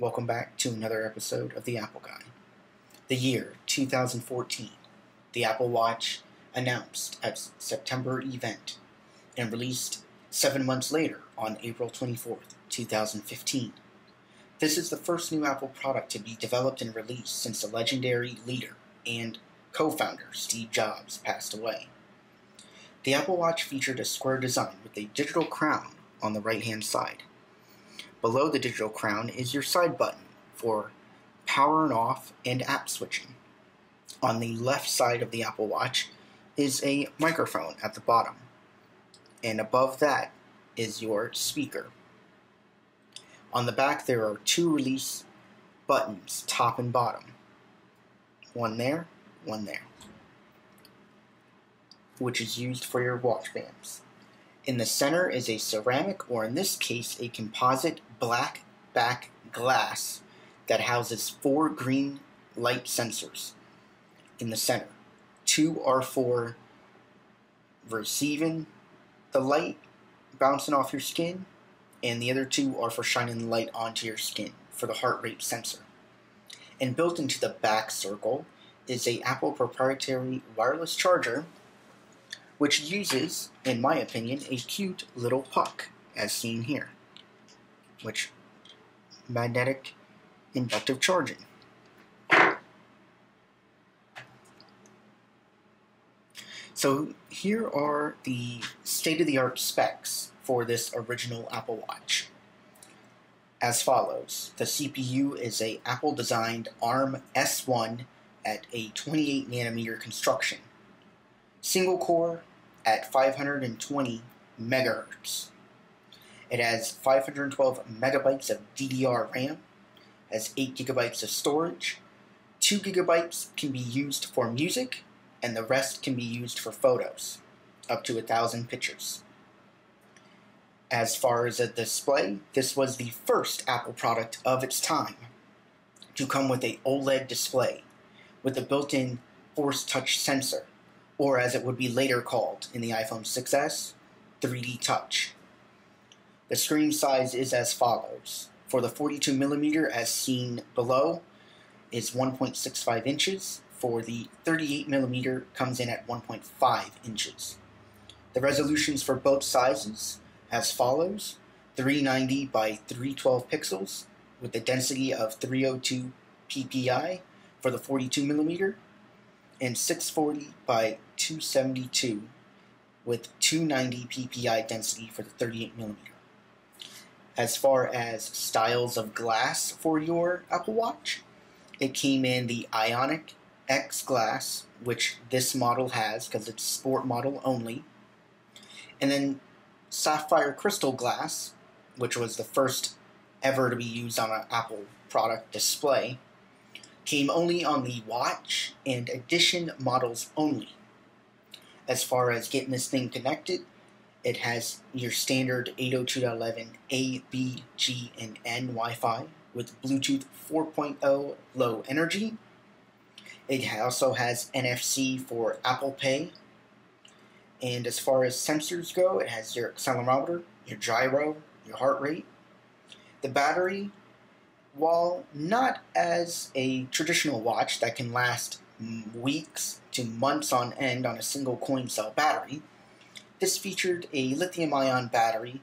Welcome back to another episode of The Apple Guy. The year 2014, the Apple Watch announced at September event and released 7 months later on April 24th, 2015. This is the first new Apple product to be developed and released since the legendary leader and co-founder Steve Jobs passed away. The Apple Watch featured a square design with a digital crown on the right-hand side. Below the digital crown is your side button for power and off and app switching. On the left side of the Apple Watch is a microphone at the bottom, and above that is your speaker. On the back there are two release buttons, top and bottom. One there, which is used for your watch bands. In the center is a ceramic, or in this case, a composite black back glass that houses 4 green light sensors in the center. 2 are for receiving the light bouncing off your skin, and the other 2 are for shining the light onto your skin for the heart rate sensor. And built into the back circle is a Apple proprietary wireless charger, which uses, in my opinion, a cute little puck, as seen here, which magnetic inductive charging. So here are the state-of-the-art specs for this original Apple Watch. As follows: the CPU is a Apple-designed ARM S1 at a 28 nanometer construction. Single core at 520 megahertz. It has 512 megabytes of DDR RAM, has 8 gigabytes of storage, 2 gigabytes can be used for music, and the rest can be used for photos, up to 1,000 pictures. As far as a display, this was the first Apple product of its time to come with a OLED display with a built-in Force Touch sensor, or as it would be later called in the iPhone 6s, 3D Touch. The screen size is as follows. For the 42mm, as seen below, is 1.65 inches. For the 38mm, comes in at 1.5 inches. The resolutions for both sizes as follows: 390 by 312 pixels with a density of 302 ppi for the 42mm, and 640 by 272 with 290 ppi density for the 38mm. As far as styles of glass for your Apple Watch, it came in the Ionic X glass, which this model has because it's sport model only, and then sapphire crystal glass, which was the first ever to be used on an Apple product display, came only on the watch and edition models only. As far as getting this thing connected, it has your standard 802.11a, B, G, and N Wi-Fi with Bluetooth 4.0 low energy. It also has NFC for Apple Pay. And as far as sensors go, it has your accelerometer, your gyro, your heart rate. The battery, while not as a traditional watch that can last weeks to months on end on a single coin cell battery, this featured a lithium-ion battery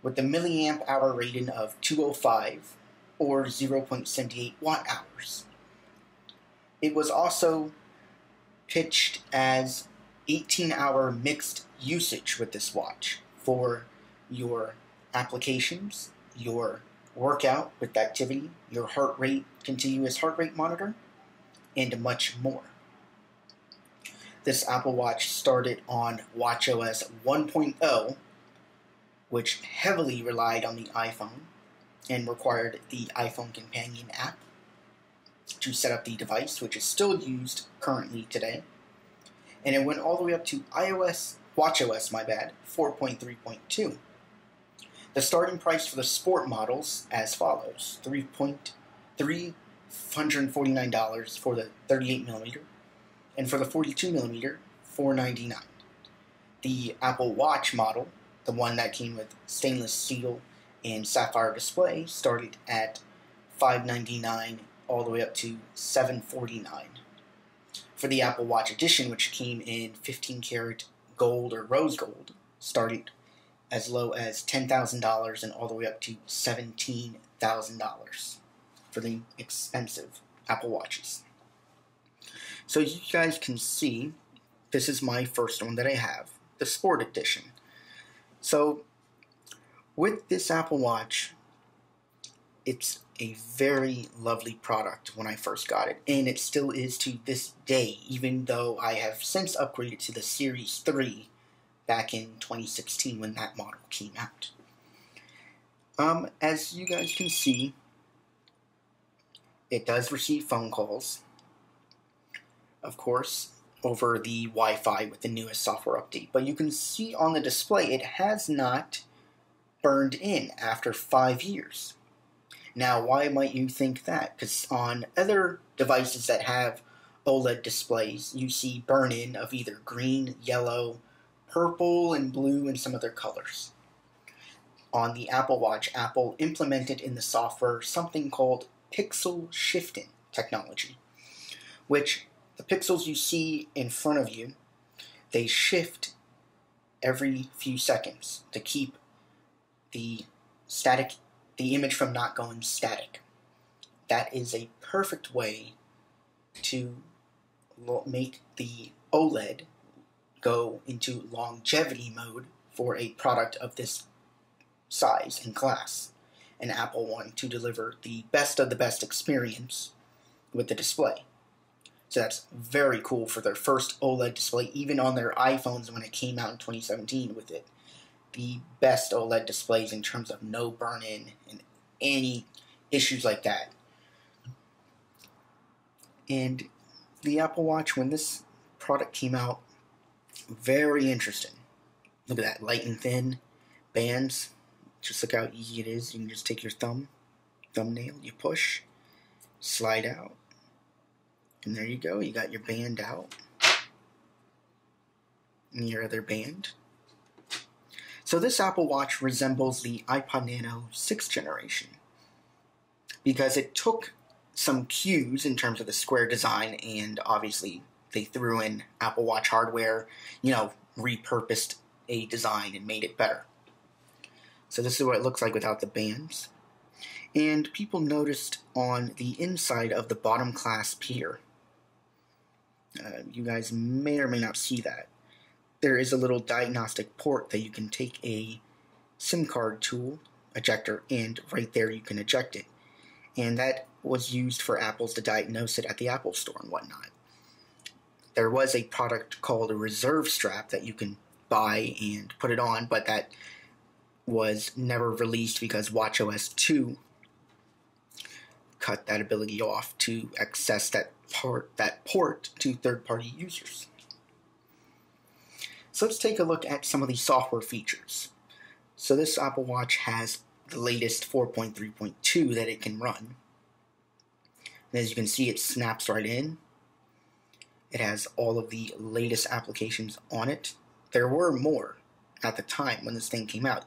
with a milliamp hour rating of 205 or 0.78 watt hours. It was also pitched as 18-hour mixed usage with this watch for your applications, your workout with activity, your heart rate, continuous heart rate monitor, and much more. This Apple Watch started on watchOS 1.0, which heavily relied on the iPhone and required the iPhone Companion app to set up the device, which is still used currently today. And it went all the way up to watchOS 4.3.2. The starting price for the sport models as follows: $349 for the 38mm, and for the 42mm, $499. The Apple Watch model, the one that came with stainless steel and sapphire display, started at $599 all the way up to $749. For the Apple Watch Edition, which came in 15 karat gold or rose gold, started as low as $10,000 and all the way up to $17,000 for the expensive Apple Watches. So you guys can see, this is my first one that I have, the Sport Edition. So with this Apple Watch, it's a very lovely product when I first got it, and it still is to this day, even though I have since upgraded to the Series 3 back in 2016 when that model came out. As you guys can see, it does receive phone calls, of course, over the Wi-Fi with the newest software update. But you can see on the display it has not burned in after 5 years. Now, why might you think that? Because on other devices that have OLED displays, you see burn-in of either green, yellow, purple, and blue, and some other colors. On the Apple Watch, Apple implemented in the software something called pixel shifting technology, which the pixels you see in front of you, they shift every few seconds to keep the image from not going static. That is a perfect way to make the OLED go into longevity mode for a product of this size and class. And Apple wanted to deliver the best of the best experience with the display. So that's very cool for their first OLED display, even on their iPhones when it came out in 2017 with it. The best OLED displays in terms of no burn-in and any issues like that. And the Apple Watch, when this product came out, very interesting. Look at that, light and thin bands. Just look how easy it is. You can just take your thumbnail, you push, slide out, and there you go. You got your band out and your other band. So this Apple Watch resembles the iPod Nano 6th generation because it took some cues in terms of the square design, and obviously they threw in Apple Watch hardware, repurposed a design and made it better. So this is what it looks like without the bands. And people noticed on the inside of the bottom clasp here, you guys may or may not see that, there is a little diagnostic port that you can take a SIM card tool, ejector, and right there you can eject it. And that was used for Apples to diagnose it at the Apple Store and whatnot. There was a product called a reserve strap that you can buy and put it on, but that was never released because watchOS 2 cut that ability off to access that port to third-party users. So let's take a look at some of the software features. So this Apple Watch has the latest 4.3.2 that it can run. And as you can see, it snaps right in. It has all of the latest applications on it. There were more at the time when this thing came out.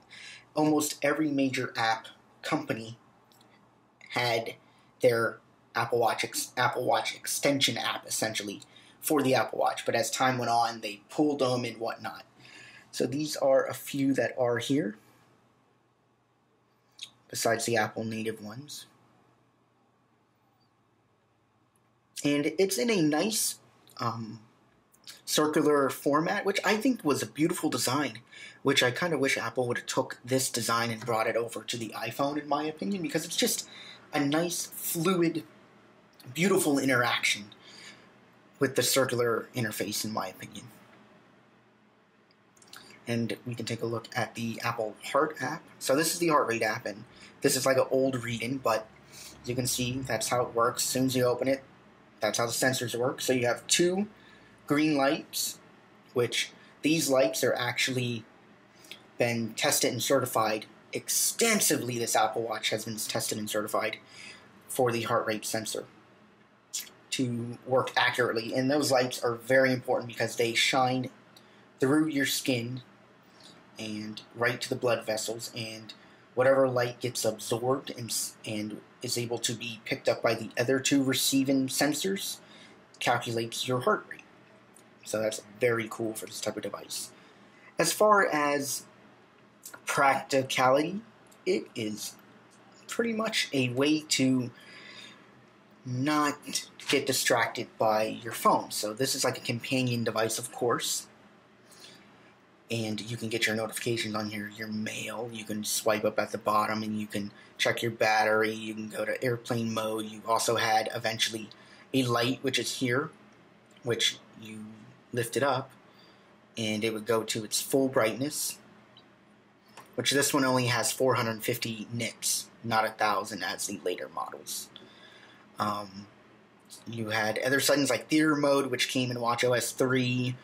Almost every major app company had their Apple Watch extension app, essentially, for the Apple Watch. But as time went on, they pulled them and whatnot. So these are a few that are here, besides the Apple native ones. And it's in a nice circular format, which I think was a beautiful design, which I kind of wish Apple would have took this design and brought it over to the iPhone, in my opinion, because it's just a nice, fluid, beautiful interaction with the circular interface, in my opinion. And we can take a look at the Apple Heart app. So this is the heart rate app, and this is like an old reading, but as you can see, that's how it works. As soon as you open it, that's how the sensors work. So you have two green lights, which these lights are actually been tested and certified extensively. This Apple Watch has been tested and certified for the heart rate sensor to work accurately. And those lights are very important because they shine through your skin and right to the blood vessels and whatever light gets absorbed and is able to be picked up by the other two receiving sensors calculates your heart rate. So that's very cool for this type of device. As far as practicality, it is pretty much a way to not get distracted by your phone. So this is like a companion device, of course. And you can get your notifications on your mail. You can swipe up at the bottom and you can check your battery. You can go to airplane mode. You also had eventually a light, which is here, which you lift it up and it would go to its full brightness, which this one only has 450 nits, not 1,000 as the later models. You had other settings like theater mode, which came in watchOS 3,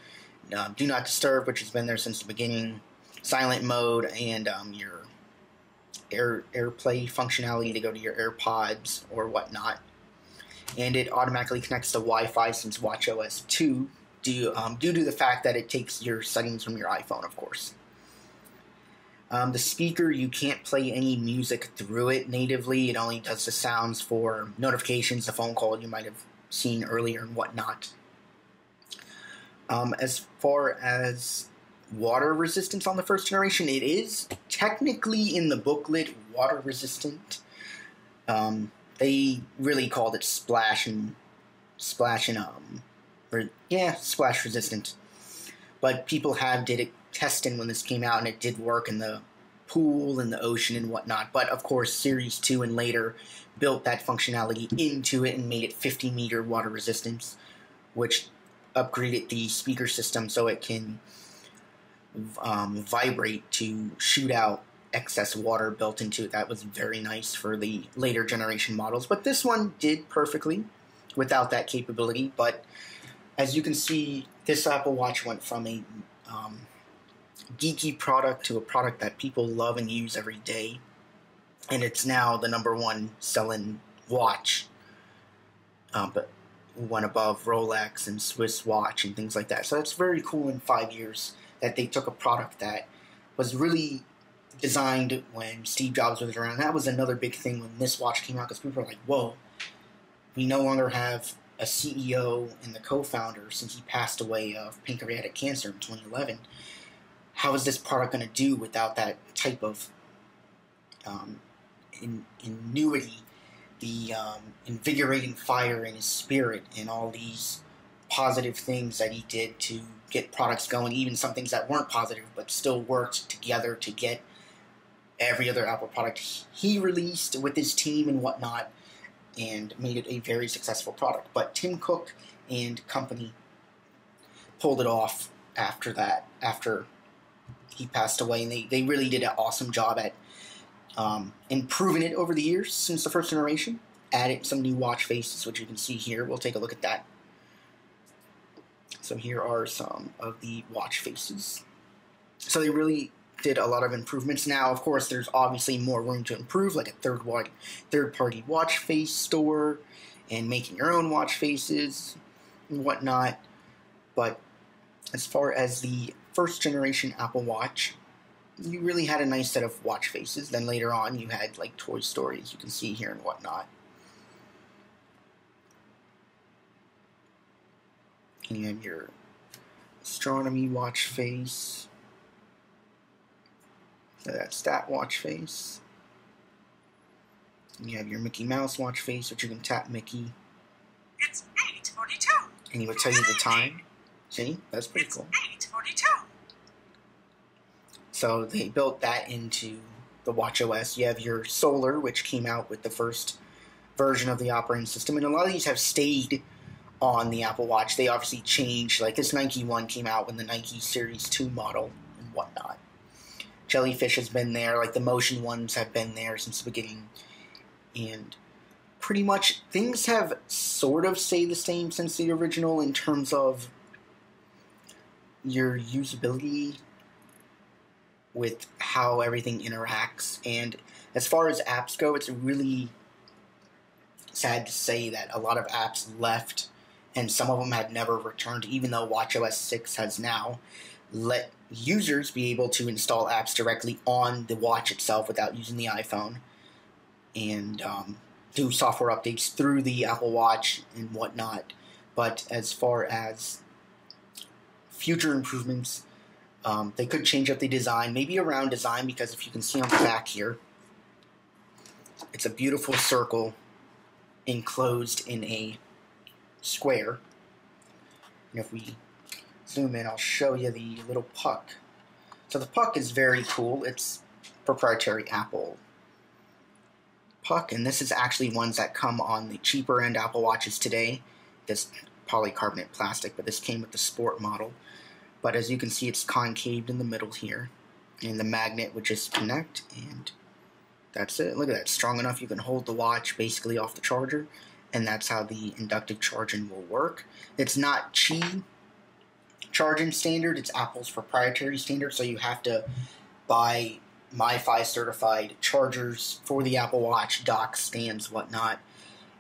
do not disturb, which has been there since the beginning, silent mode, and your AirPlay functionality to go to your AirPods or whatnot. And it automatically connects to Wi-Fi since watchOS 2, due to the fact that it takes your settings from your iPhone, of course. The speaker, you can't play any music through it natively. It only does the sounds for notifications, the phone call you might have seen earlier and whatnot. As far as water resistance on the first generation, it is technically in the booklet water resistant. They really called it splash resistant. But people did it testing when this came out, and it did work in the pool and the ocean and whatnot. But of course, Series 2 and later built that functionality into it and made it 50-meter water resistance, which upgraded the speaker system so it can vibrate to shoot out excess water built into it. That was very nice for the later generation models. But this one did perfectly without that capability. But as you can see, this Apple Watch went from a geeky product to a product that people love and use every day, and it's now the #1 selling watch, but went above Rolex and Swiss Watch and things like that. So it's very cool in 5 years that they took a product that was really designed when Steve Jobs was around. That was another big thing when this watch came out, because people were like, whoa, we no longer have a CEO and the co-founder, since he passed away of pancreatic cancer in 2011. How is this product going to do without that type of ingenuity, the invigorating fire in his spirit, and all these positive things that he did to get products going, even some things that weren't positive but still worked together to get every other Apple product he released with his team and whatnot, and made it a very successful product. But Tim Cook and company pulled it off after that, after he passed away, and they really did an awesome job at improving it over the years since the first generation. Added some new watch faces, which you can see here. We'll take a look at that. So here are some of the watch faces. So they really did a lot of improvements. Now, of course, there's obviously more room to improve, like a third-party watch face store and making your own watch faces and whatnot. But as far as the first generation Apple Watch, you really had a nice set of watch faces. Then later on, you had like Toy Story, as you can see here and whatnot. And you have your astronomy watch face. So that's that watch face. And you have your Mickey Mouse watch face, which you can tap Mickey. It's 8:42. And he would tell you the time. See? That's pretty cool. It's 8:42. So they built that into the watchOS. You have your Solar, which came out with the first version of the operating system. And a lot of these have stayed on the Apple Watch. They obviously changed. Like this Nike one came out with the Nike Series 2 model and whatnot. Jellyfish has been there. Like the Motion ones have been there since the beginning. And pretty much things have sort of stayed the same since the original in terms of your usability with how everything interacts. And as far as apps go, it's really sad to say that a lot of apps left, and some of them had never returned, even though watchOS 6 has now let users be able to install apps directly on the watch itself without using the iPhone, and do software updates through the Apple Watch and whatnot. But as far as future improvements, they could change up the design, maybe a round design, because if you can see on the back here, it's a beautiful circle enclosed in a square. And if we zoom in, I'll show you the little puck. So the puck is very cool. It's proprietary Apple puck, and this is actually ones that come on the cheaper end Apple Watches today. This polycarbonate plastic, but this came with the sport model. But as you can see, it's concaved in the middle here, and the magnet would just connect, and that's it. Look at that, strong enough you can hold the watch basically off the charger, and that's how the inductive charging will work. It's not Qi charging standard, it's Apple's proprietary standard, so you have to buy MiFi certified chargers for the Apple Watch, dock stands, whatnot.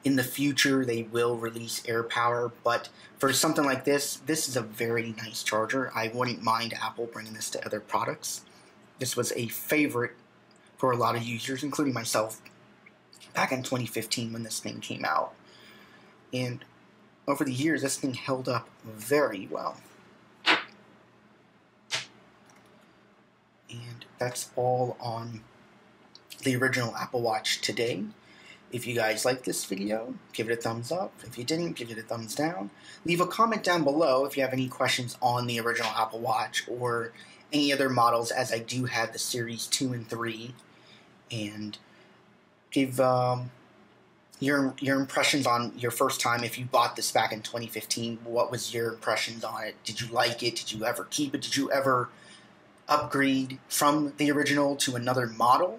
In the future, they will release AirPower, but for something like this, this is a very nice charger. I wouldn't mind Apple bringing this to other products. This was a favorite for a lot of users, including myself, back in 2015 when this thing came out. And over the years, this thing held up very well. And that's all on the original Apple Watch today. If you guys liked this video, give it a thumbs up. If you didn't, give it a thumbs down. Leave a comment down below if you have any questions on the original Apple Watch or any other models, as I do have the Series 2 and 3. And give your impressions on your first time. If you bought this back in 2015, what was your impressions on it? Did you like it? Did you ever keep it? Did you ever upgrade from the original to another model?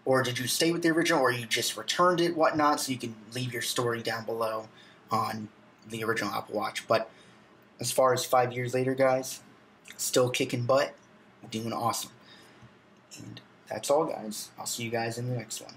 Or did you stay with the original, or you just returned it, whatnot? So you can leave your story down below on the original Apple Watch. But as far as 5 years later, guys, still kicking butt, doing awesome. And that's all, guys. I'll see you guys in the next one.